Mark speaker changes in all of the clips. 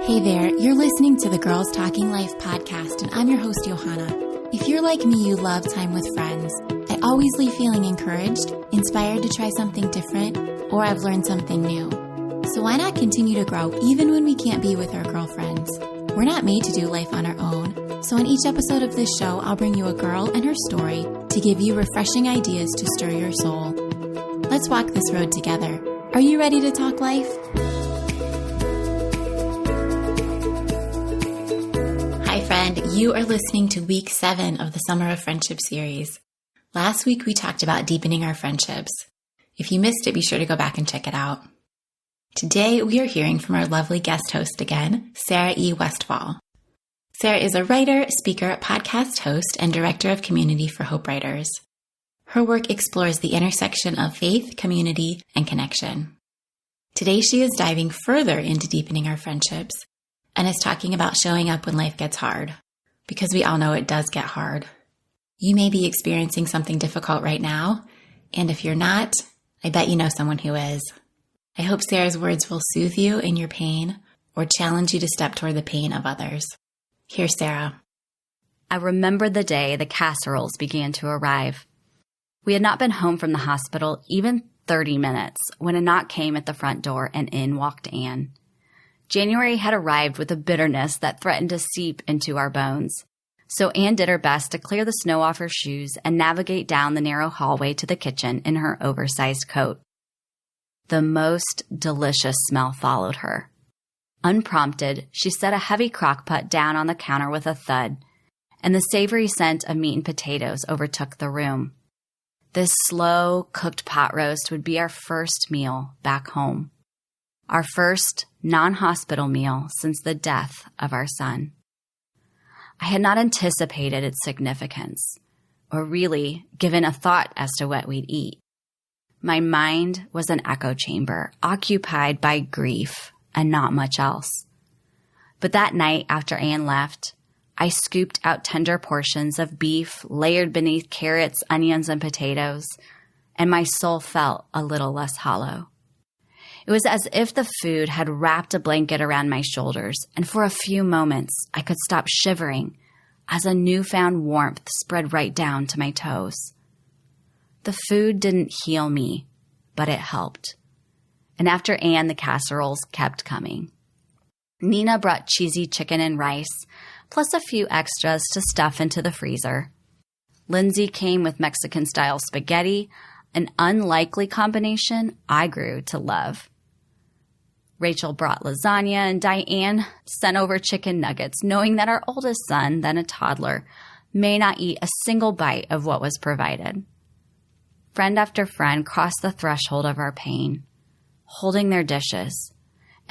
Speaker 1: Hey there, you're listening to the Girls Talking Life podcast, and I'm your host, Johanna. If you're like me, you love time with friends. I always leave feeling encouraged, inspired to try something different, or I've learned something new. So why not continue to grow even when we can't be with our girlfriends? We're not made to do life on our own. So in each episode of this show, I'll bring you a girl and her story to give you refreshing ideas to stir your soul. Let's walk this road together. Are you ready to talk life? Hi friend, you are listening to week 7 of the Summer of Friendship series. Last week we talked about deepening our friendships. If you missed it, be sure to go back and check it out. Today we are hearing from our lovely guest host again, Sarah E. Westfall. Sarah is a writer, speaker, podcast host, and director of community for Hope Writers. Her work explores the intersection of faith, community, and connection. Today she is diving further into deepening our friendships and is talking about showing up when life gets hard, because we all know it does get hard. You may be experiencing something difficult right now, and if you're not, I bet you know someone who is. I hope Sarah's words will soothe you in your pain or challenge you to step toward the pain of others. Here's Sarah.
Speaker 2: I remember the day the casseroles began to arrive. We had not been home from the hospital even 30 minutes when a knock came at the front door and in walked Anne. January had arrived with a bitterness that threatened to seep into our bones. So Anne did her best to clear the snow off her shoes and navigate down the narrow hallway to the kitchen in her oversized coat. The most delicious smell followed her. Unprompted, she set a heavy crock-pot down on the counter with a thud, and the savory scent of meat and potatoes overtook the room. This slow, cooked pot roast would be our first meal back home. Our first non-hospital meal since the death of our son. I had not anticipated its significance, or really given a thought as to what we'd eat. My mind was an echo chamber, occupied by grief and not much else. But that night after Anne left, I scooped out tender portions of beef layered beneath carrots, onions, and potatoes, and my soul felt a little less hollow. It was as if the food had wrapped a blanket around my shoulders, and for a few moments I could stop shivering as a newfound warmth spread right down to my toes. The food didn't heal me, but it helped. And after Anne, the casseroles kept coming. Nina brought cheesy chicken and rice, plus a few extras to stuff into the freezer. Lindsay came with Mexican-style spaghetti, an unlikely combination I grew to love. Rachel brought lasagna, and Diane sent over chicken nuggets, knowing that our oldest son, then a toddler, may not eat a single bite of what was provided. Friend after friend crossed the threshold of our pain, holding their dishes.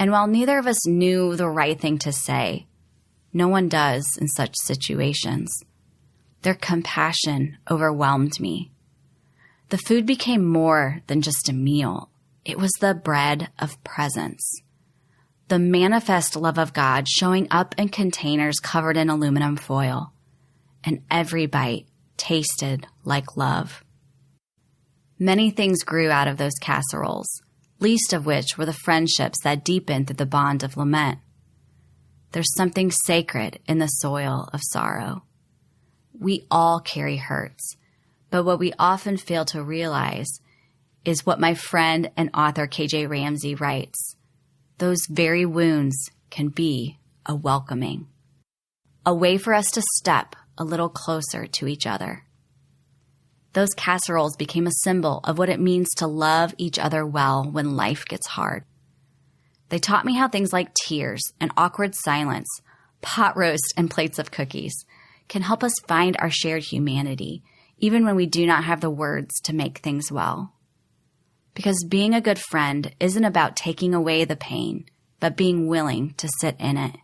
Speaker 2: And while neither of us knew the right thing to say, no one does in such situations, their compassion overwhelmed me. The food became more than just a meal. It was the bread of presence. The manifest love of God showing up in containers covered in aluminum foil. And every bite tasted like love. Many things grew out of those casseroles, least of which were the friendships that deepened through the bond of lament. There's something sacred in the soil of sorrow. We all carry hurts, but what we often fail to realize is what my friend and author KJ Ramsey writes. Those very wounds can be a welcoming, a way for us to step a little closer to each other. Those casseroles became a symbol of what it means to love each other well when life gets hard. They taught me how things like tears and awkward silence, pot roast and plates of cookies can help us find our shared humanity, even when we do not have the words to make things well. Because being a good friend isn't about taking away the pain, but being willing to sit in it.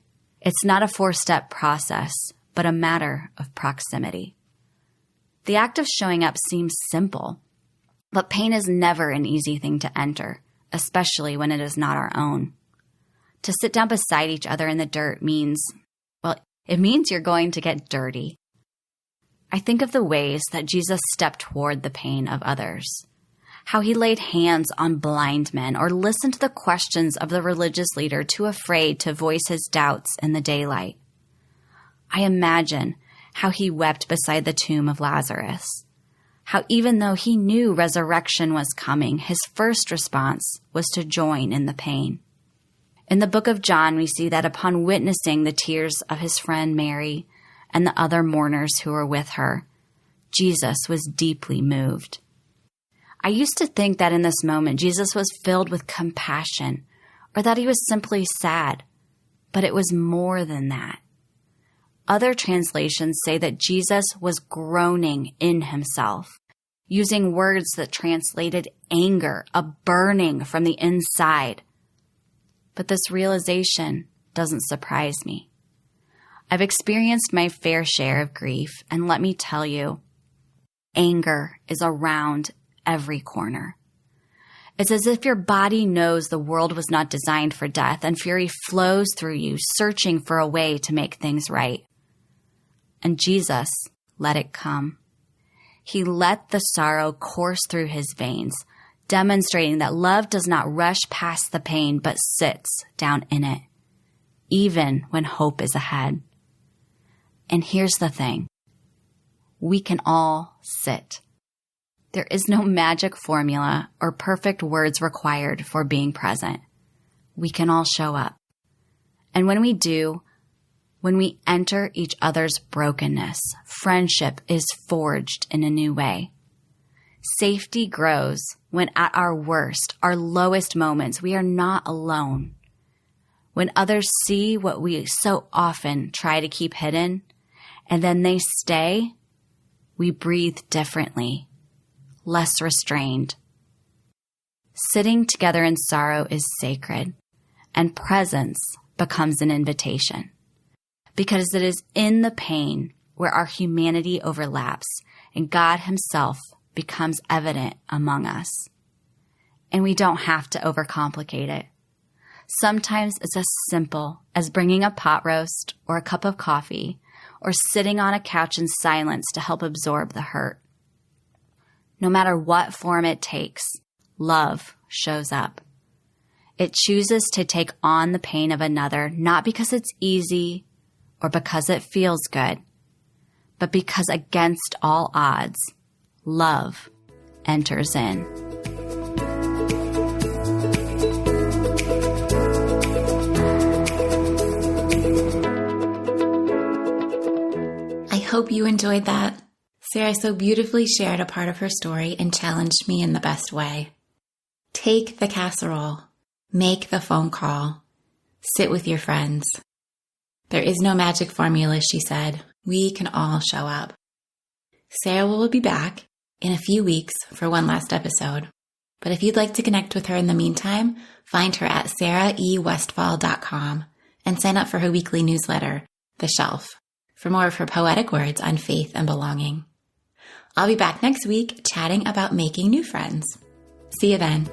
Speaker 2: It's not a 4-step process, but a matter of proximity. The act of showing up seems simple, but pain is never an easy thing to enter, especially when it is not our own. To sit down beside each other in the dirt means, well, it means you're going to get dirty. I think of the ways that Jesus stepped toward the pain of others, how he laid hands on blind men or listened to the questions of the religious leader too afraid to voice his doubts in the daylight. I imagine how he wept beside the tomb of Lazarus, how even though he knew resurrection was coming, his first response was to join in the pain. In the book of John, we see that upon witnessing the tears of his friend Mary and the other mourners who were with her, Jesus was deeply moved. I used to think that in this moment, Jesus was filled with compassion or that he was simply sad, but it was more than that. Other translations say that Jesus was groaning in himself, using words that translated anger, a burning from the inside. But this realization doesn't surprise me. I've experienced my fair share of grief, and let me tell you, anger is around every corner. It's as if your body knows the world was not designed for death, and fury flows through you, searching for a way to make things right. And Jesus let it come. He let the sorrow course through his veins, demonstrating that love does not rush past the pain but sits down in it, even when hope is ahead. And here's the thing. We can all sit. There is no magic formula or perfect words required for being present. We can all show up. And when we do, when we enter each other's brokenness, friendship is forged in a new way. Safety grows when at our worst, our lowest moments, we are not alone. When others see what we so often try to keep hidden, and then they stay, we breathe differently, less restrained. Sitting together in sorrow is sacred, and presence becomes an invitation. Because it is in the pain where our humanity overlaps and God himself becomes evident among us. And we don't have to overcomplicate it. Sometimes it's as simple as bringing a pot roast or a cup of coffee or sitting on a couch in silence to help absorb the hurt. No matter what form it takes, love shows up. It chooses to take on the pain of another, not because it's easy or because it feels good, but because against all odds, love enters in.
Speaker 1: I hope you enjoyed that. Sarah so beautifully shared a part of her story and challenged me in the best way. Take the casserole. Make the phone call. Sit with your friends. There is no magic formula, she said. We can all show up. Sarah will be back in a few weeks for one last episode. But if you'd like to connect with her in the meantime, find her at sarahewestfall.com and sign up for her weekly newsletter, The Shelf, for more of her poetic words on faith and belonging. I'll be back next week chatting about making new friends. See you then.